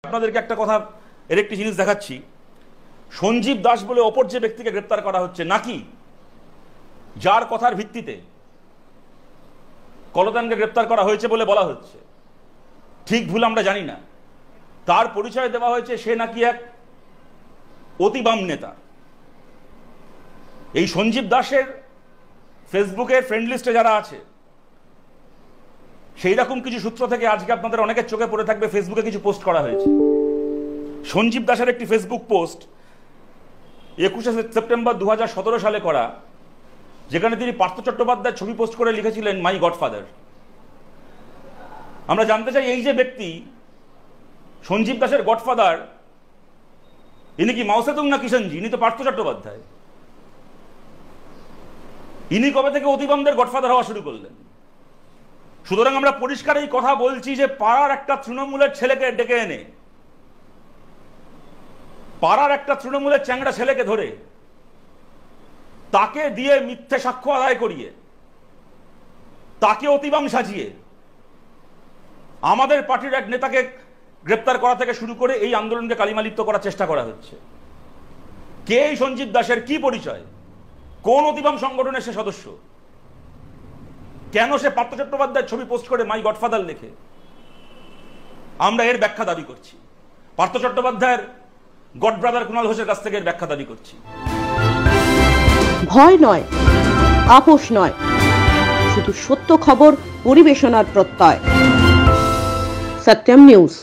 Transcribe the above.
আপনাদেরকে একটা কথা এর একটি জিনিস দেখাচ্ছি। সঞ্জীব দাস বলে অপর যে ব্যক্তিকে গ্রেপ্তার করা হচ্ছে, নাকি যার কথার ভিত্তিতে কলতানকে গ্রেপ্তার করা হয়েছে বলে বলা হচ্ছে, ঠিক ভুল আমরা জানি না, তার পরিচয় দেওয়া হয়েছে সে নাকি এক অতি বাম নেতা। এই সঞ্জীব দাসের ফেসবুকের ফ্রেন্ড লিস্টে যারা আছে, সেই রকম কিছু সূত্র থেকে আজকে আপনাদের অনেকের চোখে পড়ে থাকবে ফেসবুকে কিছু পোস্ট করা হয়েছে। সঞ্জীব দাসের একটি ফেসবুক পোস্ট 21শে সেপ্টেম্বর 2017 সালে করা, যেখানে তিনি পার্থ চট্টোপাধ্যায়ের ছবি পোস্ট করে লিখেছিলেন মাই গডফাদার। আমরা জানতে চাই এই যে ব্যক্তি সঞ্জীব দাসের গডফাদার, ইনি কি মাও সেতুং না কিষাণজি? ইনি তো পার্থ চট্টোপাধ্যায়। ইনি কবে থেকে অতিবামদের গডফাদার হওয়া শুরু করলেন? সুতরাং আমরা পরিষ্কার এই কথা বলছি যে পাড়ার একটা তৃণমূলের ছেলেকে ডেকে এনে, পাড়ার একটা তৃণমূলের চ্যাংড়া ছেলেকে ধরে তাকে দিয়ে মিথ্যে সাক্ষ্য আদায় করিয়ে তাকে অতিবাম সাজিয়ে আমাদের পার্টির এক নেতাকে গ্রেপ্তার করা থেকে শুরু করে এই আন্দোলনকে কালিমালিপ্ত করার চেষ্টা করা হচ্ছে। কে এই সঞ্জীব দাসের কি পরিচয়? কোন অতিবাম সংগঠনের সে সদস্য? কেন সে পার্থ চট্টোপাধ্যায়ের ছবি পোস্ট করে মাই গডফাদার লেখে? আমরা এর ব্যাখ্যা দাবি করছি। পার্থ চট্টোপাধ্যায়ের গড ব্রাদার কুণাল ঘোষের কাছ থেকে এর ব্যাখ্যা দাবি করছি। ভয় নয়, আপোষ নয়, শুধু সত্য খবর পরিবেশনার প্রত্যয়। সত্যম নিউজ।